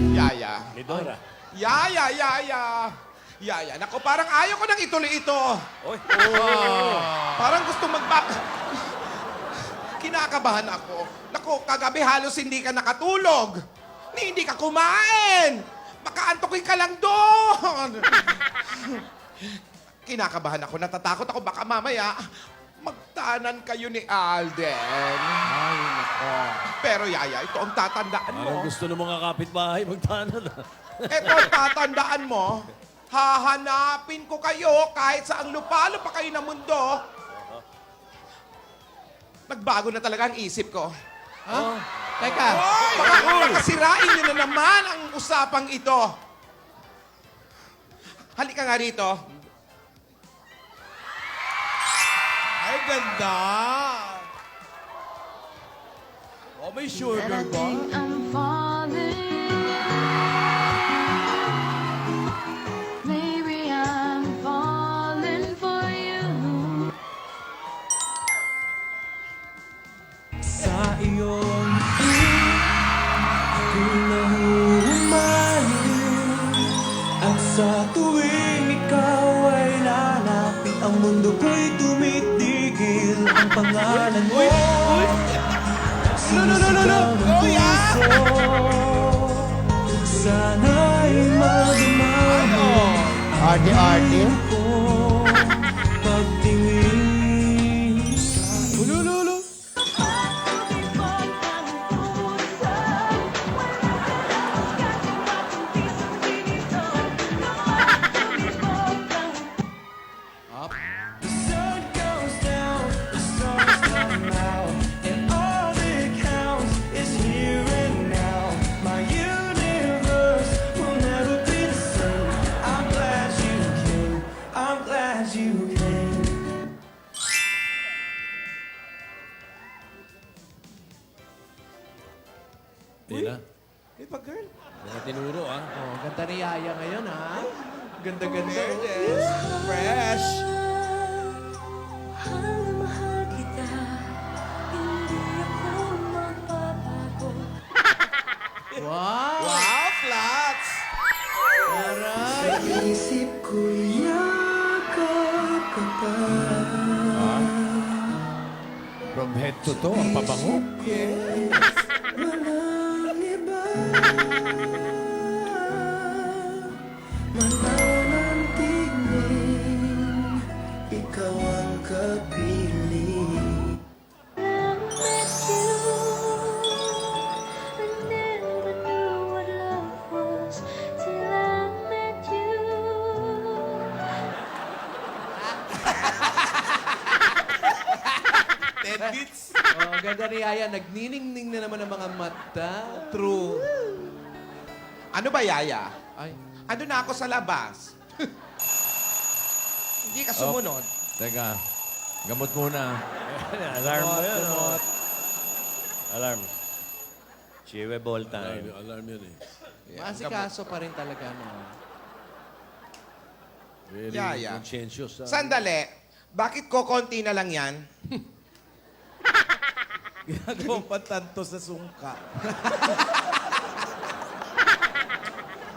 Yaya. Midora. Yaya, naku, parang ayaw ko nang ituloy ito. Oy. Parang gusto Kinakabahan ako. Naku, kagabi halos hindi ka nakatulog. Hindi ka kumain. Makaantokin ka lang doon. Kinakabahan ako, natatakot ako. Baka mamaya, magtanan kayo ni Alden. Ay, nako. Pero Yaya, ito ang tatandaan mo. Parang gusto ng mga kapitbahay magtanan. Ito ang tatandaan mo. Hahanapin ko kayo kahit saang lupalo pa kayo ng mundo. Nagbago na talaga ang isip ko. Ha? Teka. Baka sirain niyo na naman ang usapang ito. Halika nga rito. Ay, ganda. Oh, may sugar ba? I'm falling. Maybe I'm falling for you. Sa iyong ako'y nahuhumaling. At sa tuwing ikaw ay lalapit, ang mundo ko'y tumitigil. Ang pangalan mo sumisigaw ng puso. Sana'y magmano Arte-arte. ko pagtingin sa Ulululo. The sun goes down, the stars come out, and all that counts is here and now. My universe will never be the same. I'm glad you came. I'm glad you came. Di na. Di ba, girl? Mga tinuro, ah. Oh, ganda ni Yaya ngayon, ha? Ganda-ganda. Yes. Fresh. Mahal na mahal kita. Hindi ako magbabago. Wow! Wow, flats. Sa isip ko'y yakap ka pa. From head to toe, ang pabango. Walang iba. Mananatiling ikaw ang kapiling. I met you. I never knew what love was till I met you. Bits. Oh, ganda ni Yaya. Nagniningning na naman ang mga mata. True. Ano ba, Yaya? Ay, Ano na ako sa labas? Hindi ka sumunod. Teka, gamot muna. Alarm mo yan, oh. kumot. Alarm. Chewable time. Alarm yun eh. Masikaso pa rin talaga, no? Very Yaya. conscientious. Sandali. Bakit ko konti na lang yan? Ginagawang patanto sa sungka.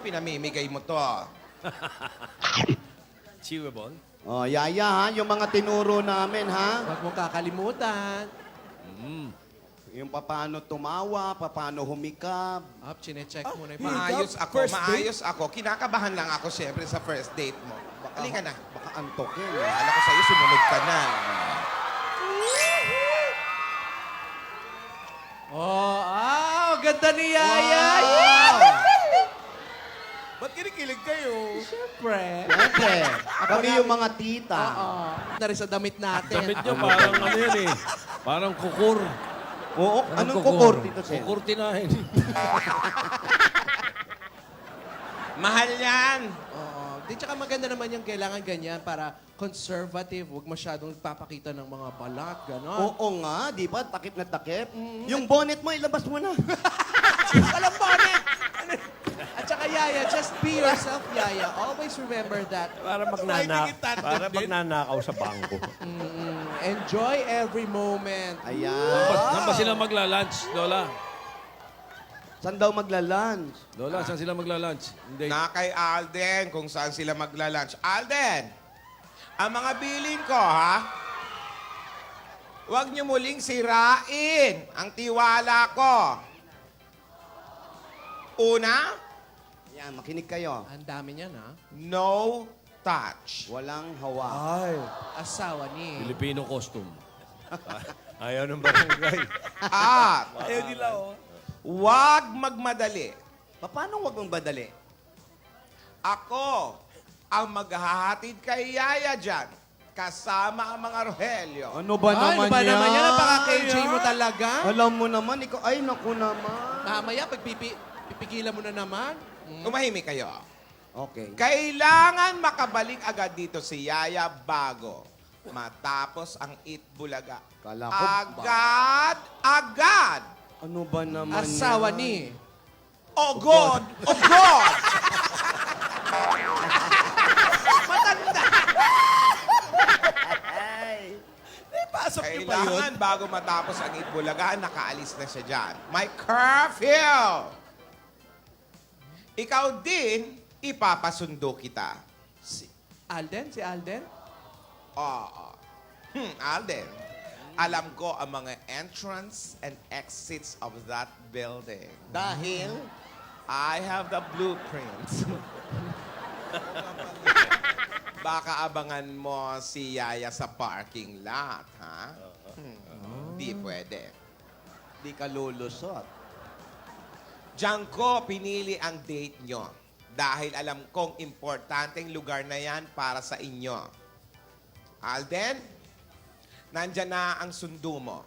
Pinamimigay mo to. Chewable? Oh, Yaya, ha? Yung mga tinuro namin, ha? Huwag mong kakalimutan. Yung paano tumawa, paano humikap. Up, chinecheck mo na yung Maayos ako, maayos ako. Kinakabahan lang ako siyempre sa first date mo. Halika na. Baka antokin. Akala ko sa'yo, sumunod ka na. Oh, ganda ni Yaya. Ba't kinikilig kayo? Siyempre. Siyempre, kami yung mga tita. Oo. Na rin sa damit natin. Damit nyo parang ano yan eh. Parang kukur. Oo, anong kukur, Tito Sen? Kukur tinahin. Mahal yan. Oo. Di tsaka maganda naman yung kailangan ganyan para conservative. Huwag masyadong papakita ng mga balat, gano'n. Oo nga, di ba? Takip na takip. Yung bonnet mo, ilabas mo na. Walang bonnet! Ano yourself, Yaya. Always remember that. Para magnanakaw sa bangko. Enjoy every moment. Ayan. Saan ba sila magla-lunch, Lola? Saan daw magla-lunch? Lola, saan sila magla-lunch? Hindi. Na kay Alden kung saan sila magla-lunch. Alden, ang mga bilin ko, ha? Huwag niyo muling sirain ang tiwala ko. Una, Yan, makinig kayo. Ang dami niyan, ha? no touch. Walang hawa. Asawa ni. Filipino costume. Ayaw ng barangay. At Ayaw nila, oh. huwag magmadali. Paano wag mong badali? Ako ang maghahatid kay Yaya dyan. Kasama ang mga Rogelio. Ano ba Ay, ano naman ba yan? naman yan? Napaka-KJ mo talaga. Alam mo naman, ikaw, ay naku naman. Mamaya, pag pipigilan mo na naman. Tumahimik kayo. Okay. Kailangan makabalik agad dito si Yaya bago matapos ang Eat Bulaga. Kala ko, Agad! Ano ba naman Asawa yan? ni. Oh God! Oh God! Kailangan bago matapos ang Eat Bulaga, nakaalis na siya dyan. May curfew! Ikaw din, ipapasundo kita. Alden? Si Alden? Oo. Alden, alam ko ang mga entrance and exits of that building. Dahil, I have the blueprints. Baka abangan mo si Yaya sa parking lot, ha? Di pwede. di ka lulusot. Diyan ko pinili ang date nyo. Dahil alam kong importanteng lugar na yan para sa inyo. Alden, nandyan na ang sundo mo.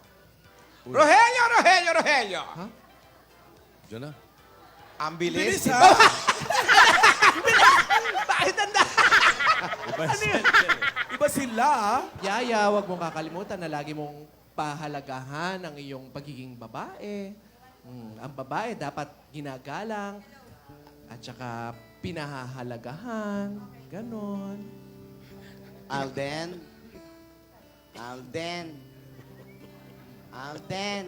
Rogelio, Rogelio, Rogelio! Diyan na. Ang bilis. Bakit tanda? Iba sila, ha? Yaya, huwag mong kakalimutan na lagi mong pahalagahan ang iyong pagiging babae. Ang babae dapat ginagalang at saka pinahahalagahan. Ganon. Alden. Alden. Alden.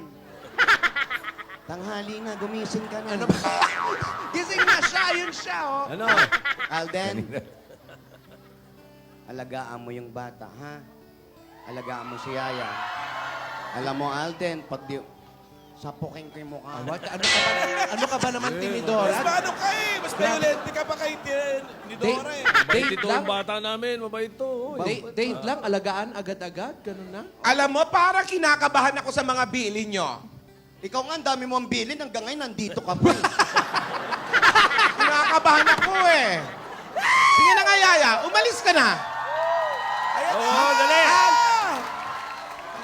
Tanghali na, gumising ka na. Ano ba? Gising na siya! Yun siya, oh! Ano? Alden. Alagaan mo yung bata, ha? Alagaan mo si Yaya. Alam mo, Alden, pag di... Sapukin ko yung mukha. Ano ka ba naman, Tinidora? Paano ka eh? Mas violente ka pa kay Nidora eh. Mabait Date ito lang? ang bata namin. Mabait ito. Date lang, alagaan agad-agad, ganun na. Alam mo, parang kinakabahan ako sa mga bili nyo. Ikaw nga, ang dami mo ang bilin. Hanggang ngayon, nandito ka pa. Kinakabahan ako eh. Sige na nga, Yaya. Umalis ka na. Oo, dali!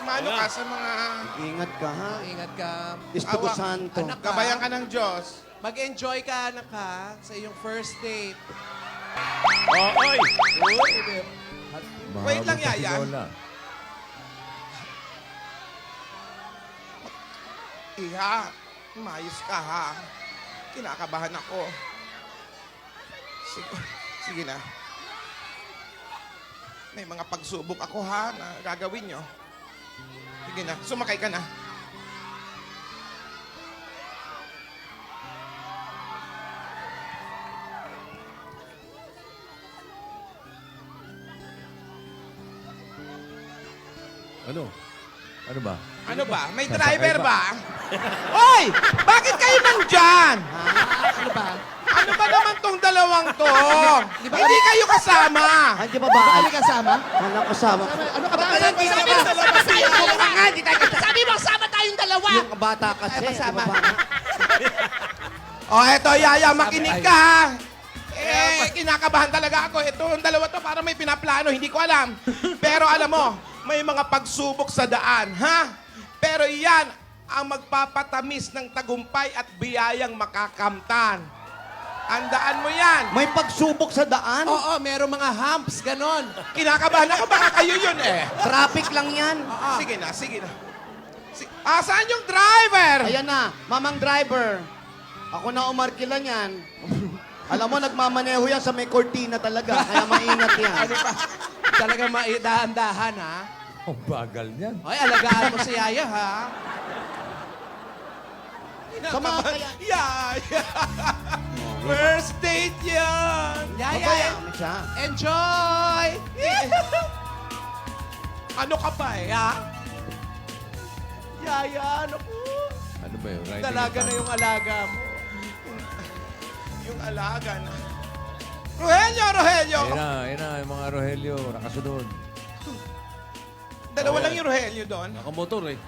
Mano ka sa mga... Ingat ka, ha? Ingat ka. Espiritu Awa. Santo. Anak. Gabayan ka ng Diyos. Mag-enjoy ka, anak, ha, sa iyong first date. Oh, oy! Wait lang, Yaya. Iha, mayos ka ha. Kinakabahan ako. Sige na. May mga pagsubok ako ha na gagawin nyo. Sige na, sumakay ka na. Ano? Ano ba? Ano ba? May driver ba? Hoy! Bakit kayo nandyan? Ano ba? Ano ba naman tong dalawang to? Hindi kayo kasama. Ay, di ba ba? Kami kasama? Anak kasama. Ano ka ba? Kasama tayong dalawa nga! Sabi mo, kasama tayong dalawa! Yung bata kasi. Kasama. di ba ba? Oh, eto, Yaya, makinig ka ha. Kinakabahan talaga ako. Itong dalawa to para may pinaplano, hindi ko alam. Pero alam mo, may mga pagsubok sa daan, ha? Pero yan ang magpapatamis ng tagumpay at biyayang makakamtan. Andaan mo yan. May pagsubok sa daan. Oo, merong mga humps, ganon. Kinakabahan ako, baka kayo yun eh. Traffic lang yan. Sige na, sige na. Saan yung driver? Ayan na, mamang driver. Ako na umarkila niyan. Alam mo, nagmamaneho yan sa may cortina talaga. Kaya maingat yan. Ano pa? Talaga maidahan-dahan, ha? Ang bagal niyan. Ay, alagaan mo si Yaya, ha? Sa mga kaya... Yaya! First date yan! Yaya, Mabaya mo siya. enjoy! Ano ka pa eh, ha? Yaya, ano po? Ano ba yun? Riding Dalaga a na pony. yung alaga mo. Yung alaga na. Rogelio, Rogelio! Ayun na, yung mga Rogelio, nakasunod. Dalawa lang yung Rogelio doon. Nakamotor eh.